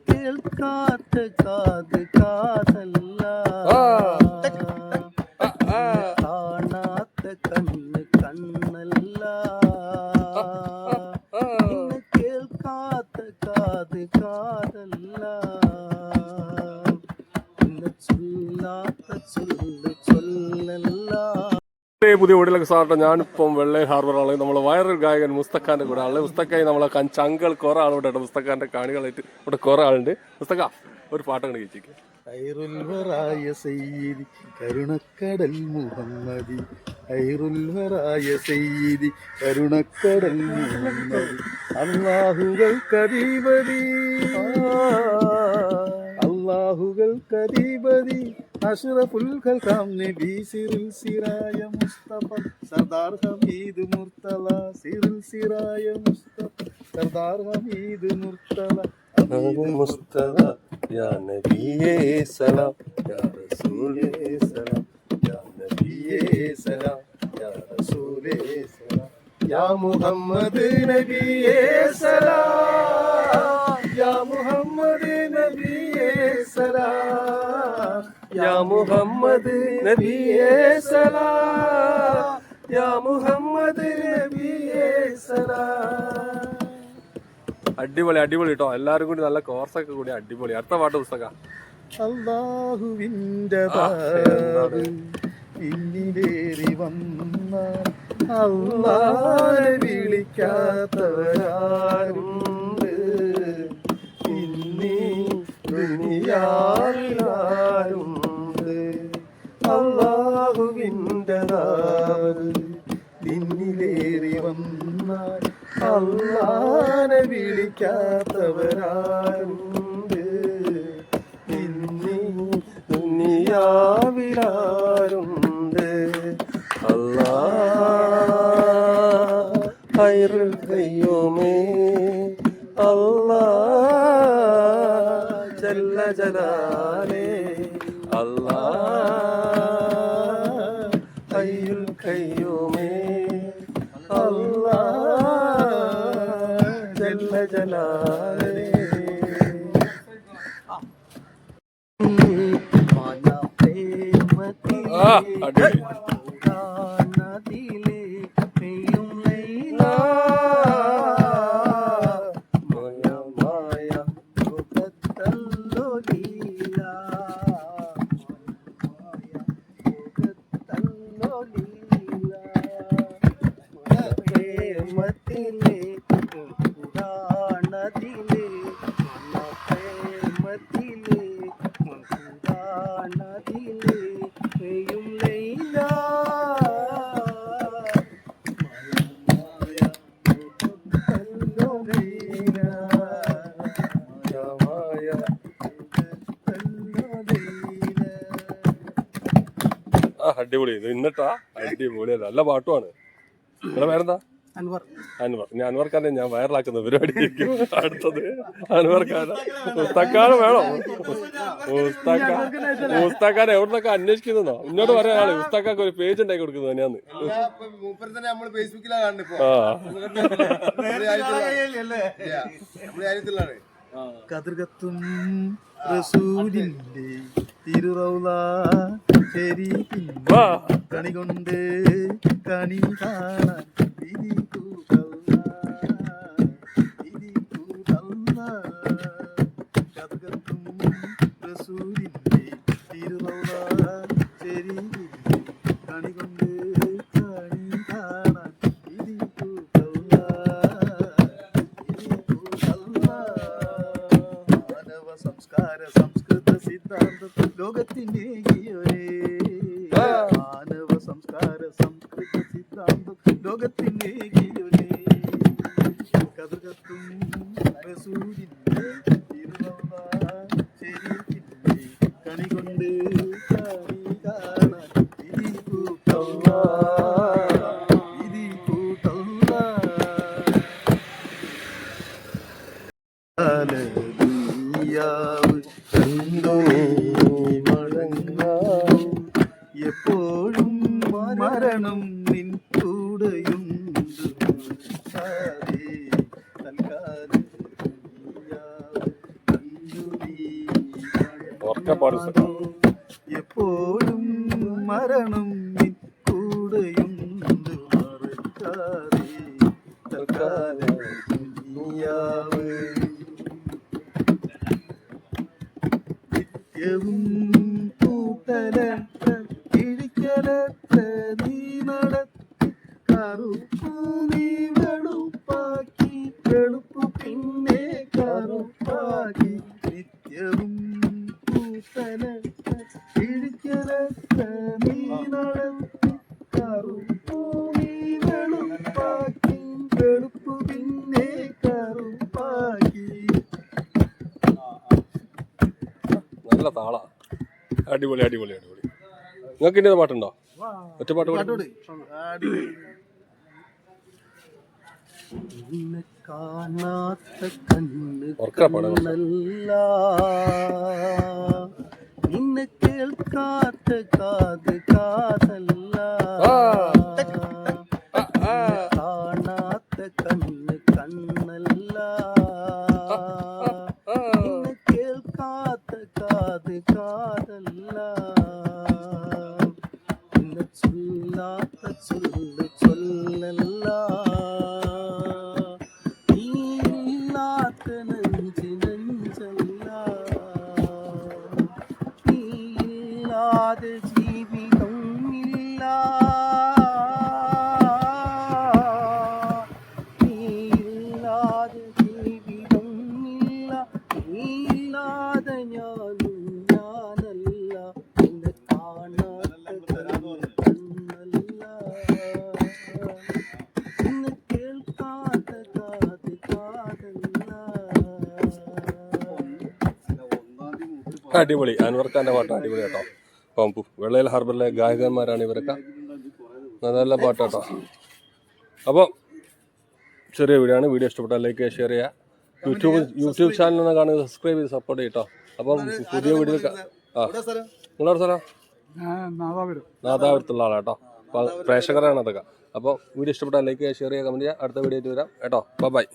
കേൾക്കാത്ത കാത് കാതല്ല, കാണാത്ത കണ്ണ് കണ്ണല്ല, കേൾക്കാത്ത കാത് കാതല്ല, ചൊല്ലാത്ത ചൊല്ല് ചൊല്ലല്ല. പുതിയ വീട്ടിലൊക്കെ സാറിട്ട് ഞാനിപ്പം വെള്ളയിൽ ഹാർബറാണ്. നമ്മൾ വൈറൽ ഗായകൻ മുസ്തഖാന്റെ കൂടെ ആള്. മുസ്തഖായി നമ്മളെ ചങ്കൾ കുറെ ആളുണ്ട്. മുസ്തഖാന്റെ കാണികളായിട്ട് ഇവിടെ കുറെ ആളുണ്ട്. മുസ്തഖ ഒരു പാട്ട് കണ്ട് കഴിച്ചിരിക്കും. ഖൈറുൽവറായ സയ്യിദി കരുണക്കടൽ മുഹമ്മദി, ഖൈറുൽവറായ സയ്യിദി കരുണക്കടൽ മുഹമ്മദി, അല്ലാഹുകൾക്കധിപതി അല്ലാഹുകൾക്കധിപതി അഷ്റഫുൽ ഖൽഖാം നബി സിറുൽ സിറായ മുസ്തഫ സർദാർ ഹമീദ് മുർത്തല, സിറുൽ സിറായ മുസ്തഫ സർദാർ ഹമീദ് മുർത്തല, മുസ്തഫ യാ നബിയേ സലാം യാ റസൂലേ സലാം യാ നബിയേ സലാം യാ റസൂലേ സലാം യാ മുഹമ്മദ് നബിയേ സലാം യാ മുഹമ്മദ് നബിയേ സലാം യാ മുഹമ്മദ് നബിയേ സലാം യാ മുഹമ്മദ് നബിയേ സലാം. അടിപൊളി അടിപൊളി കേട്ടോ. എല്ലാരും കൂടി നല്ല കോർസൊക്കെ കൂടി അടിപൊളി. അടുത്ത പാട്ട് പുസ്തക അല്ലാഹുവിന്റെ പിന്നിലേറി വന്ന അല്ലാഹുവെ വിളിക്കാത്തവരാരുണ്ട്, ഇന്നീ ദുനിയാവിലാരുണ്ട്. അല്ലാഹുവിന്റെ പിന്നിലേറി വന്ന അല്ലാഹുവെ വിളിക്കാത്തവരാരുണ്ട്, ഇന്നീ ദുനിയാവിലാരുണ്ട്. അല്ലാഹ് ഖൈറുൽ ഖയ്യൂമേ അല്ലാഹ് ജല്ല ജലാലേ അല്ലാഹ് ഹയ്യുൽ ഖയ്യൂമേ അല്ലാഹ് ജല്ല ജലാലേ. അടിപൊളി. ഇത് ഇന്നിട്ടാ അടിപൊളി നല്ല പാട്ടുമാണ്. നിങ്ങളെ പേരെന്താ? അൻവർ. അൻവർ. ഞാൻ അൻവർക്കാരെ ഞാൻ വൈറലാക്കുന്ന പരിപാടി. അടുത്തത് അൻവർക്കാരെ മുസ്തഖാനെ വേണോ? മുസ്തഖാനെ എവിടുന്നൊക്കെ അന്വേഷിക്കുന്നോ? ഇന്നോട് പറയാ ആള് മുസ്തഖാക്ക് ഒരു പേജ് ഉണ്ടാക്കി കൊടുക്കുന്നത് തന്നെയാന്ന്. കതിർകത്തും റസൂലിന്റെ തിരുറൗള ശരീഫിന്റെ കണി കൊണ്ട് കണി കാണാൻ ഇനി കൂടല്ല. കതിർകത്തും റസൂലിന്റെ തിരുറൗള ശരീഫിന്റെ കണി കൊണ്ട് കണി കാണാൻ ഇനി കൂടല്ല. സംസ്കാര സംസ്കൃത സിദ്ധാന്ത ലോകത്തിന്റെ മാനവ സംസ്കാര സംസ്കൃത സിദ്ധാന്തം ലോകത്തിന്റെ കതിർകത്തും റസൂലിന്റെ ശരീരത്തിന്റെ കണി കൊണ്ട് കണി കാണാൻ ഇതി കൂട്ടല്ല ഇതി കൂട്ടല്ല. എപ്പോഴും മരണം നിൻ കൂടെയുണ്ട്. തൽക്കാലം ഒക്കെ പാടും ഉസ്താക്ക. എപ്പോഴും മരണം നിൻ കൂടെയുണ്ട് മറക്കാതെ തൽക്കാലം ദുനിയാവ്. നിത്യവും കൂട്ടലത്ര കിഴിക്കലത്ര നീ നടത്തി കറുപ്പു നീ വെളുപ്പാക്കി വെളുപ്പു പിന്നെ കറുപ്പാക്കി. നിത്യവും കൂട്ടലത്ര കിഴിക്കലത്ര നീ നടത്തി കറുപ്പു നീ വെളുപ്പാക്കി വെളുപ്പു പിന്നെ കറുപ്പാക്കി. നല്ല താള. അടിപൊളി അടിപൊളി അടിപൊളി. നിങ്ങൾക്ക് ഇനി പാട്ടുണ്ടോ? ഒറ്റ പാട്ട് പാടി. പാട്ടോട് നിന്നെ കാണാത്ത ഉറക്കെ പാടാൻ കണ്ണല്ല, നിന്നെ കേൾക്കാത്ത കാത് കാതല്ല, കാണാത്ത കണ്ണ് കണ്ണല്ല, നിന്നെ കേൾക്കാത്ത കാത് കാതല്ല, നിന്നെ ചൊല്ലാത്ത ചൊല്ല് ചൊല്ലല്ല, നീയില്ലാത്ത നെഞ്ച് നെഞ്ചല്ല, നീയില്ലാതെ ജീവിതം ഇല്ല, നീയില്ലാതെ ജീവിതം ഇല്ല, നീയില്ലാതെ ഞാനും ഞാനല്ല, നിന്നെ കാണാത്ത കണ്ണല്ല, നിന്നെ കേൾക്കാത്ത കാത് കാതല്ല. അടിപൊളി. അൻവർ ഖാന്റെ പാട്ട് അടിപൊളി കേട്ടോ. അപ്പം വെള്ളയിൽ ഹാർബറിലെ ഗായകന്മാരാണ് ഇവരൊക്കെ. നല്ല പാട്ട് കേട്ടോ. അപ്പോൾ ചെറിയ വീഡിയോ ആണ്. വീഡിയോ ഇഷ്ടപ്പെട്ടാൽ ലൈക്ക് ചെയ്യുക, ഷെയർ ചെയ്യുക. യൂട്യൂബ് ചാനലിൽ കാണുന്നത് സബ്സ്ക്രൈബ് ചെയ്ത് സപ്പോർട്ട് ചെയ്യട്ടോ. അപ്പം പുതിയ വീഡിയോ നിങ്ങളുടെ സ്ഥലം നാദാപുരത്തുള്ള ആളാട്ടോ. അപ്പോൾ പ്രേക്ഷകരാണ് അതൊക്കെ. അപ്പോൾ വീഡിയോ ഇഷ്ടപ്പെട്ടാൽ ലൈക്ക് ചെയ്യുക, ഷെയർ ചെയ്യുക, കമൻറ്റ് ചെയ്യുക. അടുത്ത വീഡിയോ ആയിട്ട് വരാം കേട്ടോ. ബൈ.